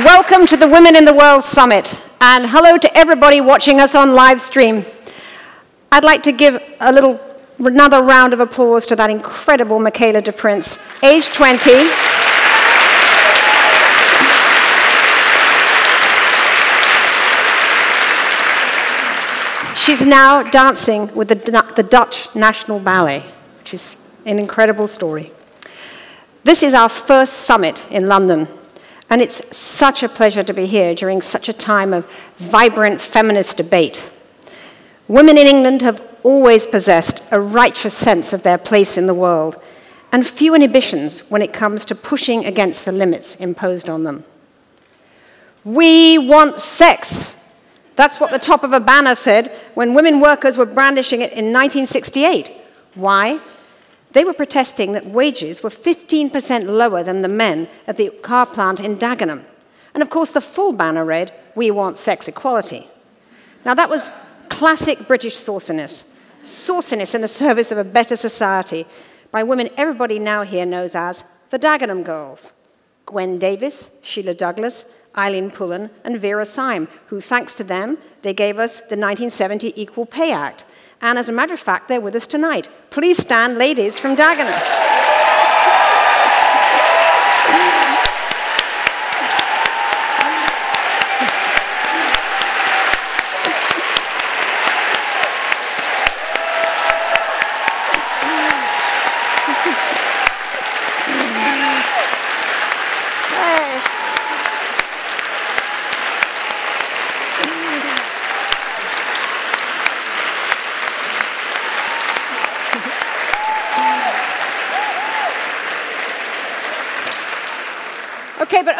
Welcome to the Women in the World Summit, and hello to everybody watching us on live stream. I'd like to give another round of applause to that incredible Michaela de Prince, age 20. She's now dancing with the Dutch National Ballet, which is an incredible story. This is our first summit in London, and it's such a pleasure to be here during such a time of vibrant feminist debate. Women in England have always possessed a righteous sense of their place in the world and few inhibitions when it comes to pushing against the limits imposed on them. We want sex. That's what the top of a banner said when women workers were brandishing it in 1968. Why? They were protesting that wages were 15% lower than the men at the car plant in Dagenham. And of course, the full banner read, "We want sex equality." Now that was classic British sauciness. Sauciness in the service of a better society by women everybody now here knows as the Dagenham Girls. Gwen Davis, Sheila Douglas, Eileen Pullen, and Vera Syme, who, thanks to them, they gave us the 1970 Equal Pay Act. And as a matter of fact, they're with us tonight. Please stand, ladies from Dagenham.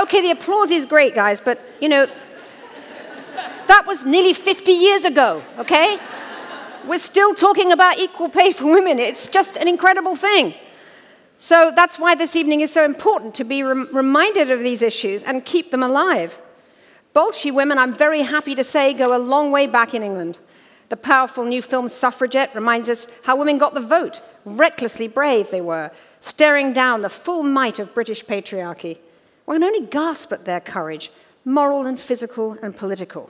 Okay, the applause is great, guys, but, you know, that was nearly 50 years ago, okay? We're still talking about equal pay for women. It's just an incredible thing. So that's why this evening is so important, to be reminded of these issues and keep them alive. Bolshie women, I'm very happy to say, go a long way back in England. The powerful new film Suffragette reminds us how women got the vote. Recklessly brave they were, staring down the full might of British patriarchy. One can only gasp at their courage, moral and physical and political.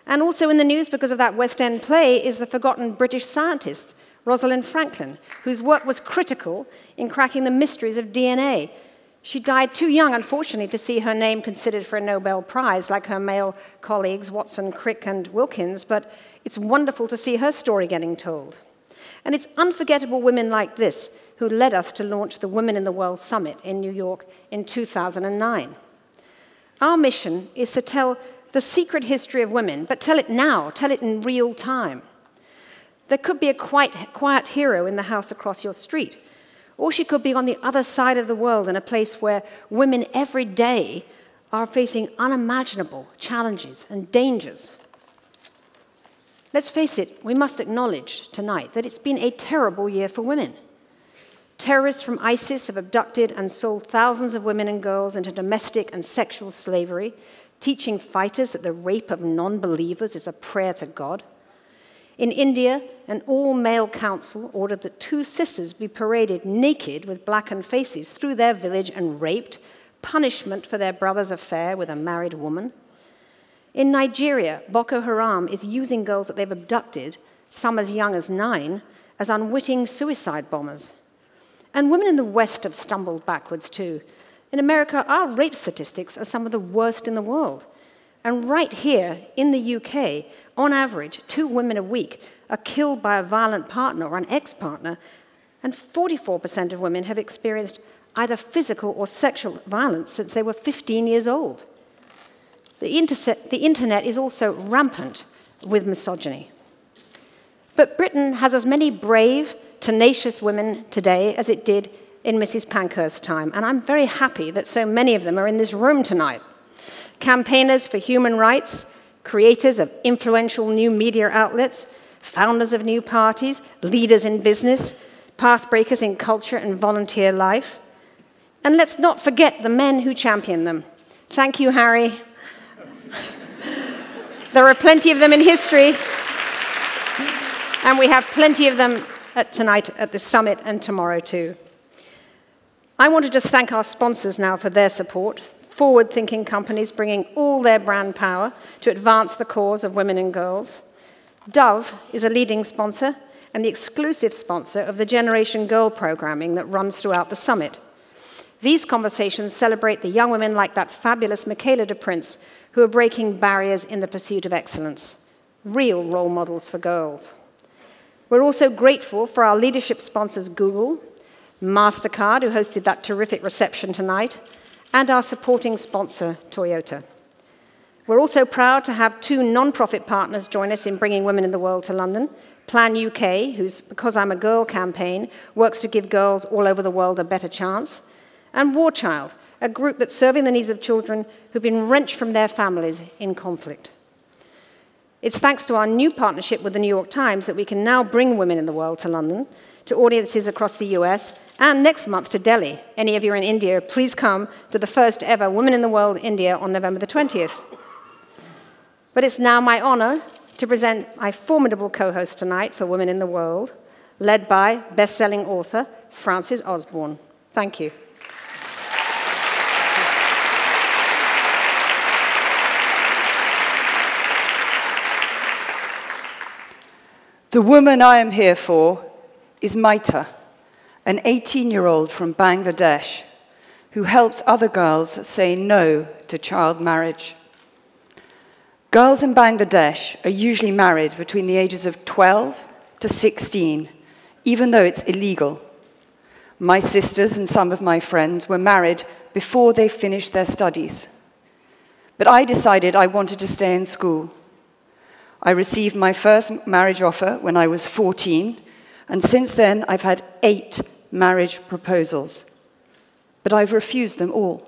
And also in the news, because of that West End play, is the forgotten British scientist, Rosalind Franklin, whose work was critical in cracking the mysteries of DNA. She died too young, unfortunately, to see her name considered for a Nobel Prize, like her male colleagues Watson, Crick, and Wilkins, but it's wonderful to see her story getting told. And it's unforgettable women like this who led us to launch the Women in the World Summit in New York in 2009. Our mission is to tell the secret history of women, but tell it now, tell it in real time. There could be a quiet hero in the house across your street, or she could be on the other side of the world in a place where women every day are facing unimaginable challenges and dangers. Let's face it, we must acknowledge tonight that it's been a terrible year for women. Terrorists from ISIS have abducted and sold thousands of women and girls into domestic and sexual slavery, teaching fighters that the rape of non-believers is a prayer to God. In India, an all-male council ordered that 2 sisters be paraded naked with blackened faces through their village and raped, punishment for their brother's affair with a married woman. In Nigeria, Boko Haram is using girls that they've abducted, some as young as 9, as unwitting suicide bombers. And women in the West have stumbled backwards too. In America, our rape statistics are some of the worst in the world. And right here in the UK, on average, 2 women a week are killed by a violent partner or an ex-partner, and 44% of women have experienced either physical or sexual violence since they were 15 years old. The internet is also rampant with misogyny. But Britain has as many brave, tenacious women today as it did in Mrs. Pankhurst's time, and I'm very happy that so many of them are in this room tonight. Campaigners for human rights, creators of influential new media outlets, founders of new parties, leaders in business, pathbreakers in culture and volunteer life. And let's not forget the men who champion them. Thank you, Harry. There are plenty of them in history, and we have plenty of them tonight at the summit and tomorrow too. I want to just thank our sponsors now for their support. forward-thinking companies bringing all their brand power to advance the cause of women and girls. Dove is a leading sponsor and the exclusive sponsor of the Generation Girl programming that runs throughout the summit. These conversations celebrate the young women like that fabulous Michaela de Prince who are breaking barriers in the pursuit of excellence, real role models for girls. We're also grateful for our leadership sponsors Google, MasterCard, who hosted that terrific reception tonight, and our supporting sponsor, Toyota. We're also proud to have two non-profit partners join us in bringing women in the world to London. Plan UK, whose Because I'm a Girl campaign works to give girls all over the world a better chance, and War Child, a group that's serving the needs of children who've been wrenched from their families in conflict. It's thanks to our new partnership with the New York Times that we can now bring women in the world to London, to audiences across the US, and next month to Delhi. Any of you are in India, please come to the first ever Women in the World India on November the 20th. But it's now my honor to present my formidable co-host tonight for Women in the World, led by best-selling author Frances Osborne. Thank you. The woman I am here for is Mitre, an 18-year-old from Bangladesh who helps other girls say no to child marriage. Girls in Bangladesh are usually married between the ages of 12 to 16, even though it's illegal. My sisters and some of my friends were married before they finished their studies. But I decided I wanted to stay in school. I received my first marriage offer when I was 14, and since then I've had 8 marriage proposals. But I've refused them all.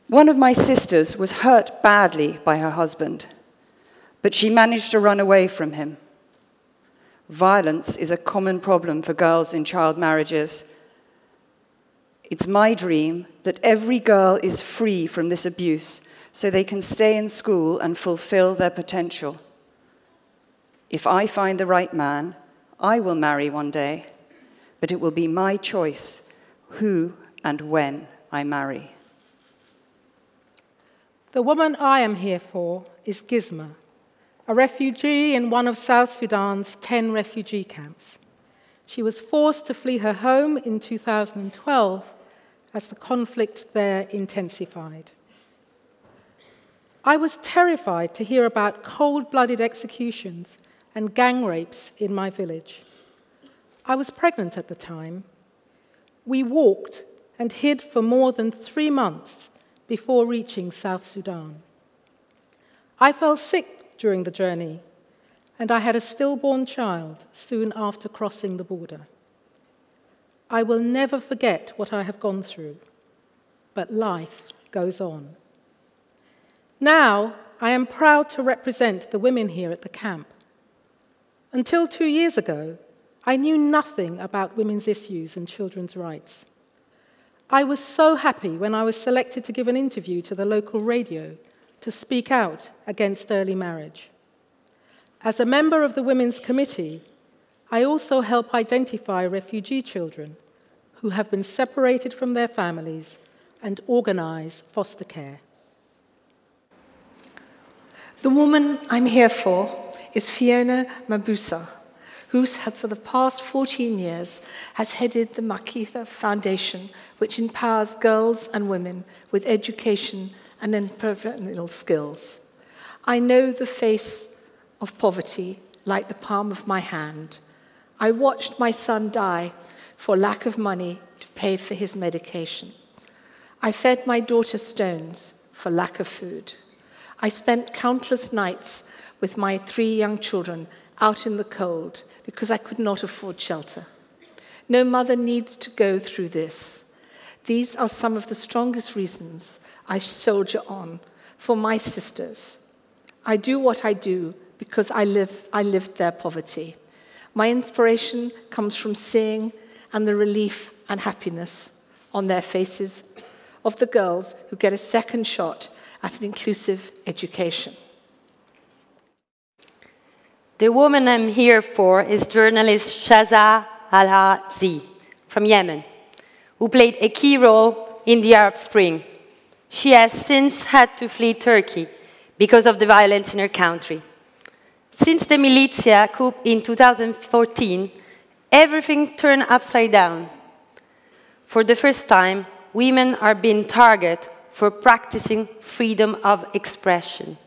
One of my sisters was hurt badly by her husband, but she managed to run away from him. Violence is a common problem for girls in child marriages. It's my dream that every girl is free from this abuse so they can stay in school and fulfill their potential. If I find the right man, I will marry one day, but it will be my choice who and when I marry. The woman I am here for is Gismo, a refugee in one of South Sudan's 10 refugee camps. She was forced to flee her home in 2012 as the conflict there intensified. I was terrified to hear about cold-blooded executions and gang rapes in my village. I was pregnant at the time. We walked and hid for more than 3 months before reaching South Sudan. I fell sick during the journey, and I had a stillborn child soon after crossing the border. I will never forget what I have gone through, but life goes on. Now, I am proud to represent the women here at the camp. Until 2 years ago, I knew nothing about women's issues and children's rights. I was so happy when I was selected to give an interview to the local radio to speak out against early marriage. As a member of the Women's Committee, I also help identify refugee children who have been separated from their families and organize foster care. The woman I'm here for is Fiona Medusa, who for the past 14 years has headed the Mitre Foundation, which empowers girls and women with education and entrepreneurial skills. I know the face of poverty like the palm of my hand. I watched my son die for lack of money to pay for his medication. I fed my daughter stones for lack of food. I spent countless nights with my 3 young children out in the cold because I could not afford shelter. No mother needs to go through this. These are some of the strongest reasons I soldier on for my sisters. I do what I do because I lived their poverty. My inspiration comes from seeing and the relief and happiness on their faces of the girls who get a second shot at an inclusive education. The woman I'm here for is journalist Shazaa Al Laze from Yemen, who played a key role in the Arab Spring. She has since had to flee Turkey because of the violence in her country. Since the militia coup in 2014, everything turned upside down. For the first time, women are being targeted for practicing freedom of expression.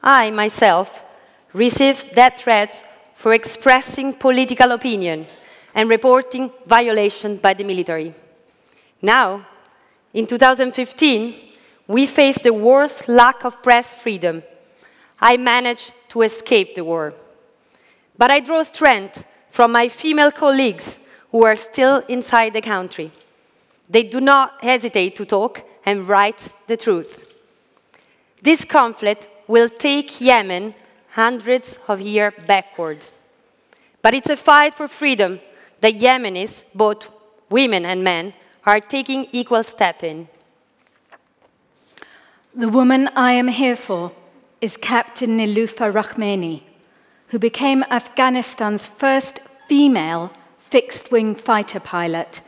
I, myself, received death threats for expressing political opinion and reporting violation by the military. Now, in 2015, we face the worst lack of press freedom. I managed to escape the war. But I draw strength from my female colleagues who are still inside the country. They do not hesitate to talk and write the truth. This conflict will take Yemen hundreds of years backward. But it's a fight for freedom that Yemenis, both women and men, are taking equal step in. The woman I am here for is Captain Niloufer Rahmani, who became Afghanistan's first female fixed-wing fighter pilot,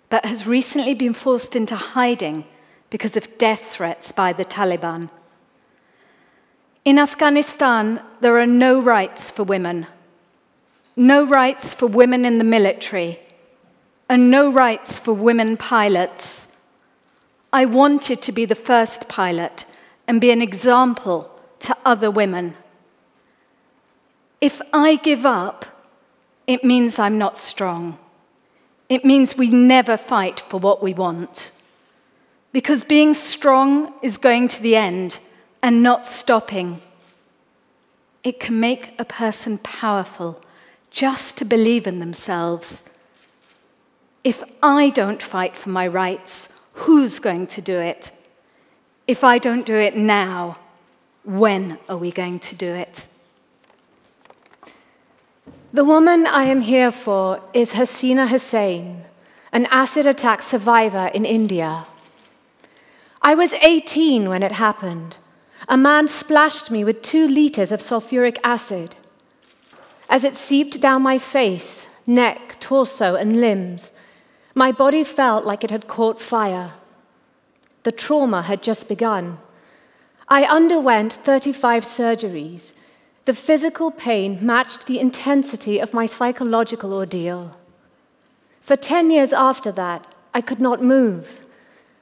but has recently been forced into hiding because of death threats by the Taliban. In Afghanistan, there are no rights for women, no rights for women in the military, and no rights for women pilots. I wanted to be the first pilot and be an example to other women. If I give up, it means I'm not strong. It means we never fight for what we want. Because being strong is going to the end and not stopping. It can make a person powerful just to believe in themselves. If I don't fight for my rights, who's going to do it? If I don't do it now, when are we going to do it? The woman I am here for is Hasina Hussain, an acid attack survivor in India. I was 18 when it happened. A man splashed me with 2 liters of sulfuric acid. As it seeped down my face, neck, torso, and limbs, my body felt like it had caught fire. The trauma had just begun. I underwent 35 surgeries. The physical pain matched the intensity of my psychological ordeal. For 10 years after that, I could not move.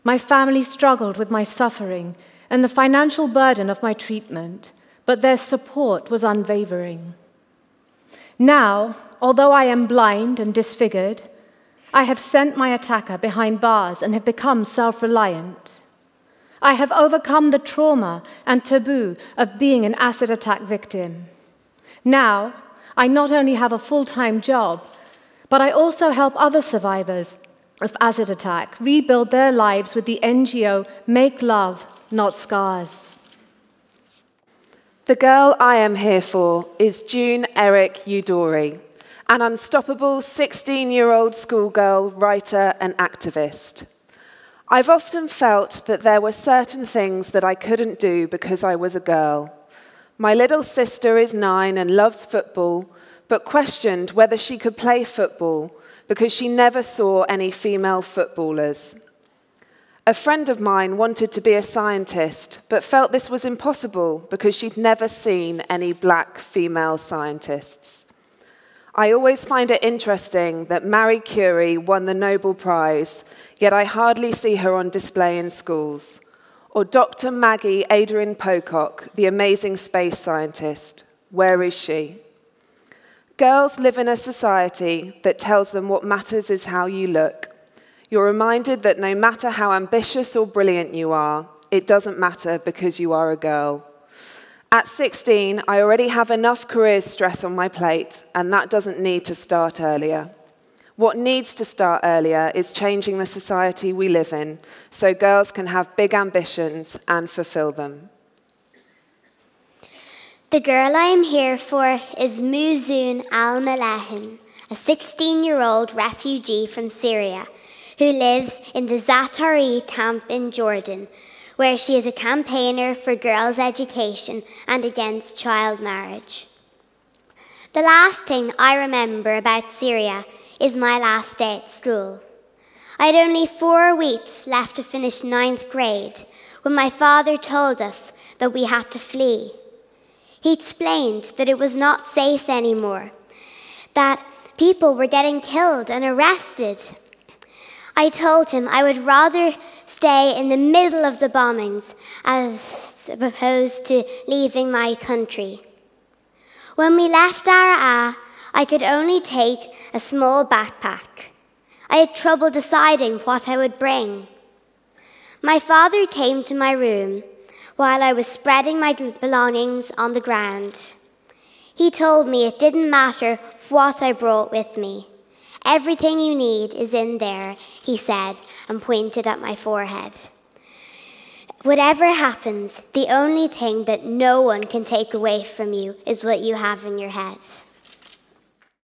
My family struggled with my suffering and the financial burden of my treatment, but their support was unwavering. Now, although I am blind and disfigured, I have sent my attacker behind bars and have become self-reliant. I have overcome the trauma and taboo of being an acid attack victim. Now, I not only have a full-time job, but I also help other survivors of acid attack rebuild their lives with the NGO Make Love, Not Scars. The girl I am here for is June Eric Eudora, an unstoppable 16-year-old schoolgirl, writer, and activist. I've often felt that there were certain things that I couldn't do because I was a girl. My little sister is 9 and loves football, but questioned whether she could play football because she never saw any female footballers. A friend of mine wanted to be a scientist, but felt this was impossible because she'd never seen any black female scientists. I always find it interesting that Marie Curie won the Nobel Prize, yet I hardly see her on display in schools. Or Dr. Maggie Adrian Pocock, the amazing space scientist. Where is she? Girls live in a society that tells them what matters is how you look. You're reminded that no matter how ambitious or brilliant you are, it doesn't matter because you are a girl. At 16, I already have enough career stress on my plate, and that doesn't need to start earlier. What needs to start earlier is changing the society we live in so girls can have big ambitions and fulfill them. The girl I am here for is Muzun Al-Malahin, a 16-year-old refugee from Syria who lives in the Zatari camp in Jordan, where she is a campaigner for girls' education and against child marriage. The last thing I remember about Syria is my last day at school. I had only 4 weeks left to finish 9th grade when my father told us that we had to flee. He explained that it was not safe anymore, that people were getting killed and arrested. I told him I would rather stay in the middle of the bombings as opposed to leaving my country. When we left Daraa, I could only take a small backpack. I had trouble deciding what I would bring. My father came to my room while I was spreading my belongings on the ground. He told me it didn't matter what I brought with me. Everything you need is in there, he said, and pointed at my forehead. Whatever happens, the only thing that no one can take away from you is what you have in your head.